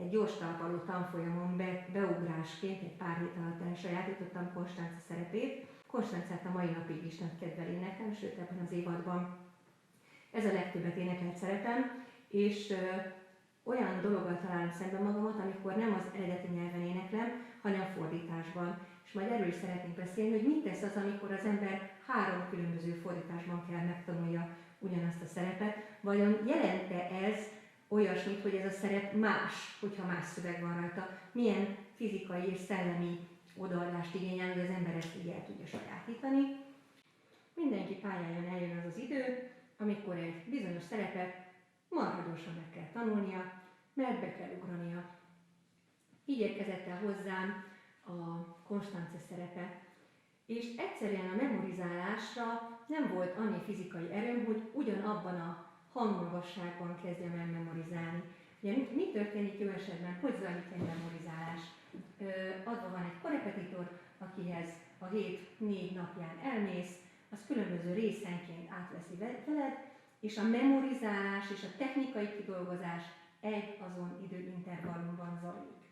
egy gyors talpaló tanfolyamon beugrásként egy pár hét alatt elsajátítottam Konstanca szerepét. Konstancát a mai napig is nagy kedvel éneklem, sőt ebben az évadban ez a legtöbbet énekelt szerepem, és olyan dologgal találom szemben magamat, amikor nem az eredeti nyelven éneklem, hanem fordításban. És majd erről is szeretnék beszélni, hogy mit tesz az, amikor az ember 3 különböző fordításban kell megtanulja ugyanazt a szerepet, vajon jelent-e ez olyasmit, hogy ez a szerep más, hogyha más szöveg van rajta, milyen fizikai és szellemi odaadást igényel, hogy az ember ezt így el tudja sajátítani. Mindenki pályáján eljön az az idő, amikor egy bizonyos szerepet marha gyorsan meg kell tanulnia, mert be kell ugrania. Így érkezett el hozzám a Konstance szerepe, és egyszerűen a memorizálásra nem volt annyi fizikai erőm, hogy ugyanabban a hangmagasságban kezdjem el memorizálni. Ugye mi történik jó esetben, hogy zajlik egy memorizálás? Adva van egy korepetitor, akihez a hét 4 napján elmész, az különböző részenként átveszi veled, és a memorizálás és a technikai kidolgozás egy azon időintervallumban zajlik.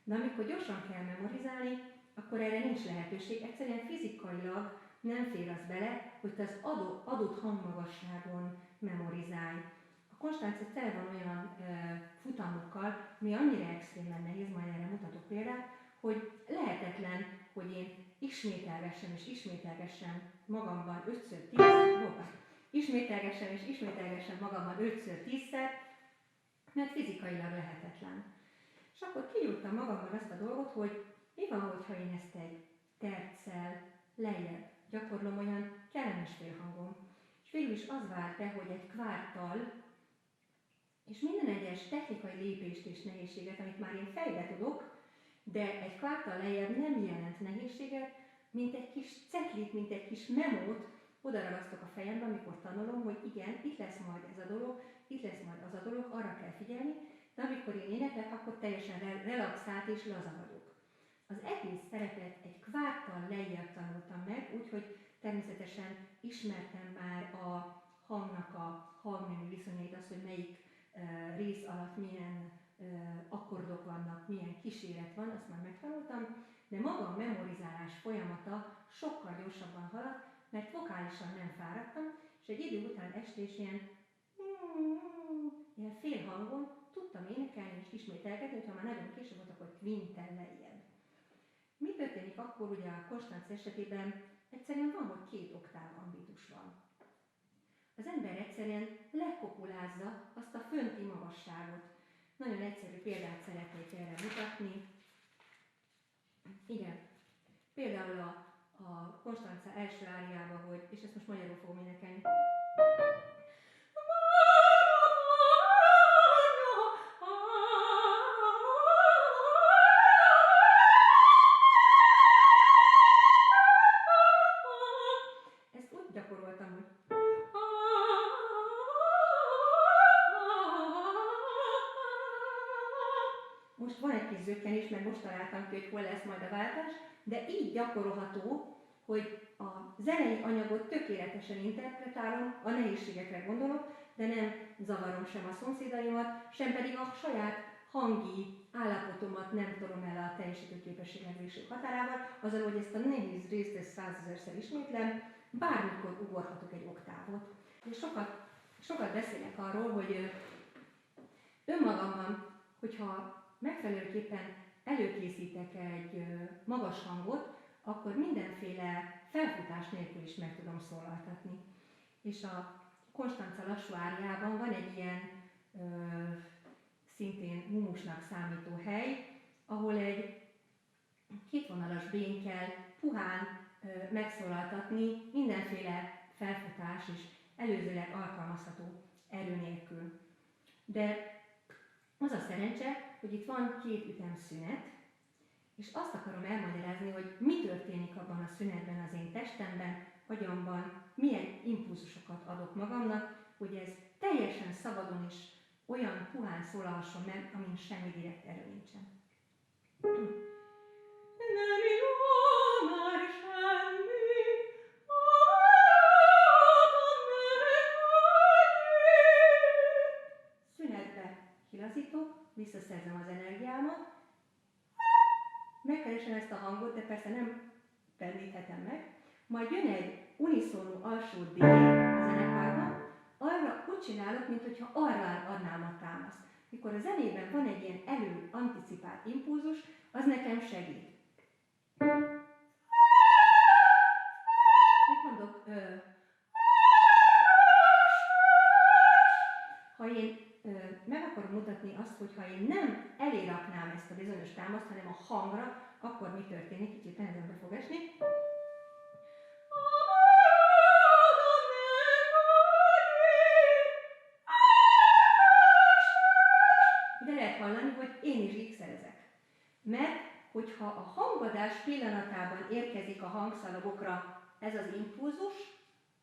De amikor gyorsan kell memorizálni, akkor erre nincs lehetőség, egyszerűen fizikailag nem fér az bele, hogy te az adott hangmagasságon memorizálj. A Konstance tele van olyan futamokkal, ami annyira extrémen nehéz, majd erre mutatok példát, hogy lehetetlen, hogy én ismételgessem magamban 5x10-szer, magamban 5x10-szer, mert fizikailag lehetetlen. És akkor kiírtam magamban azt a dolgot, hogy mi van, hogyha én ezt egy terccel lejjebb gyakorlom olyan kellemes félhangon. És végül is az vált be, hogy egy kvárttal, és minden egyes technikai lépést és nehézséget, amit már én fejbe tudok, de egy kvárttal lejjebb nem jelent nehézséget, mint egy kis cetlit, mint egy kis memót odaragasztok a fejembe, amikor tanulom, hogy igen, itt lesz majd ez a dolog, itt lesz majd az a dolog, arra kell figyelni, de amikor én éneklek, akkor teljesen relaxált és laza vagyok. Az egész szerepet egy kvárttal lejjebb tanultam meg, úgyhogy természetesen ismertem már a hangnak a hangnemű viszonyait, az, hogy melyik rész alatt milyen akkordok vannak, milyen kíséret van, azt már megtanultam, de maga a memorizálás folyamata sokkal gyorsabban haladt, mert vokálisan nem fáradtam, és egy idő után estés ilyen félhangon tudtam énekelni és ismételgetni, hogyha már nagyon késő volt, akkor quinten lejjebb. Mi történik akkor, ugye a Konstance esetében egyszerűen van, hogy 2 oktáv ambitus van. Az ember egyszerűen lekopulázza azt a fönti magasságot. Nagyon egyszerű példát szeretnék erre mutatni. Igen, például a Konstance első áriában, hogy, és ezt most magyarul fogom énekelni. Ezt úgy gyakoroltam, hogy most van egy kis zökkenés, mert most találtam ki, hogy hol lesz majd a váltás, de így gyakorolható, hogy a zenei anyagot tökéletesen interpretálom, a nehézségekre gondolok, de nem zavarom sem a szomszédaimat, sem pedig a saját hangi állapotomat nem tolom el a teljesítőképesség legvégső határával, azzal, hogy ezt a nehéz részt 100 000-szer ismétlem, bármikor ugorhatok egy oktávot. És sokat beszélek arról, hogy önmagamban, hogyha megfelelőképpen előkészítek egy magas hangot, akkor mindenféle felfutás nélkül is meg tudom szólaltatni. És a Konstanca lassú áriában van egy ilyen szintén humusnak számító hely, ahol egy 2 vonalas bén kell puhán megszólaltatni mindenféle felfutás és előzőleg alkalmazható erő nélkül. De az a szerencse, hogy itt van 2 ütemszünet, és azt akarom elmagyarázni, hogy mi történik abban a szünetben az én testemben, agyamban, milyen impulzusokat adok magamnak, hogy ez teljesen szabadon is olyan puhán szólalhasson meg, amin semmi direkt erő nincsen. Szünetbe kilazítok, visszaszerzem az energiát, fendíthetem meg, majd jön egy uniszonú alsó D a zenekarban, arra úgy csinálok, mintha arra adnám a támaszt. Mikor a zenében van egy ilyen anticipált impulzus, az nekem segít. Mit mondok? Ha én meg akarom mutatni azt, hogy ha én nem elé raknám ezt a bizonyos támaszt, hanem a hangra, akkor mi történik? Kicsit nehezebbre fog esni. De lehet hallani, hogy én is x-szerezek. Mert hogyha a hangadás pillanatában érkezik a hangszalagokra ez az impulzus,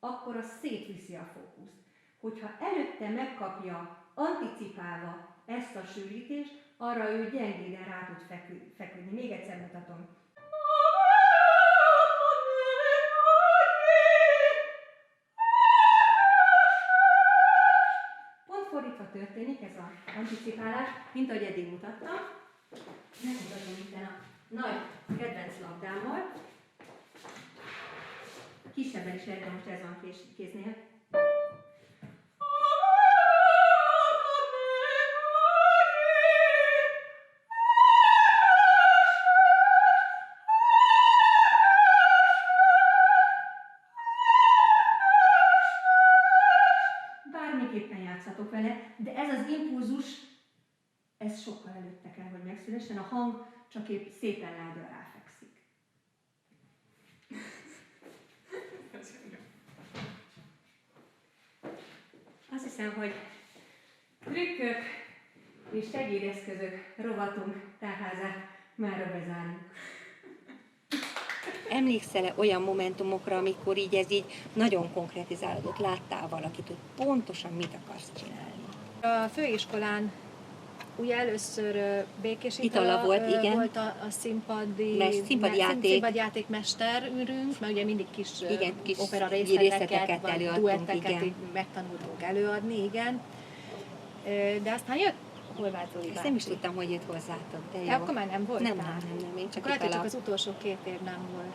akkor az szétviszi a fókuszt. Hogyha előtte megkapja, anticipálva ezt a sűrítést, arra ő gyengéden rá tud feküdni. Még egyszer mutatom. Pont fordítva történik ez az anticipálás, mint ahogy eddig mutattam. Megmutatom itt a nagy kedvenc labdámmal. Kisebben is lehet, de most ez van kéznél. Bármiképpen játsszatok vele, de ez az impulzus, ez sokkal előtte kell, hogy megszülessen, a hang csak épp szépen lágyra ráfekszik. Azt hiszem, hogy trükkök és segédeszközök rovatunk tárházát mára bezárjuk. Emlékszel-e olyan momentumokra, amikor ez így nagyon konkretizálódott, láttál valakit, hogy pontosan mit akarsz csinálni? A főiskolán ugye először Békés Itala volt, igen. Volt a színpadjáték mesterünk, mert ugye mindig kis opera részleteket vagy duetteket így megtanultunk előadni, igen. De aztán jött Horváth Zoli bácsi. Ezt nem is tudtam, hogy jött hozzátok, de jó. De akkor már nem voltál? Nem, én csak akkor csak az utolsó 2 év nem volt.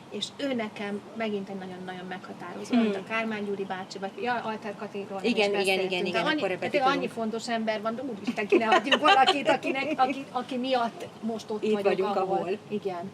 És ő nekem megint egy nagyon-nagyon meghatározó, mint a Kármán Gyuri bácsi, vagy Alter Katéról igen, annyi fontos ember van, de úristen, ki ne hagyjuk valakit, aki miatt most ott vagyunk, ahol. Igen.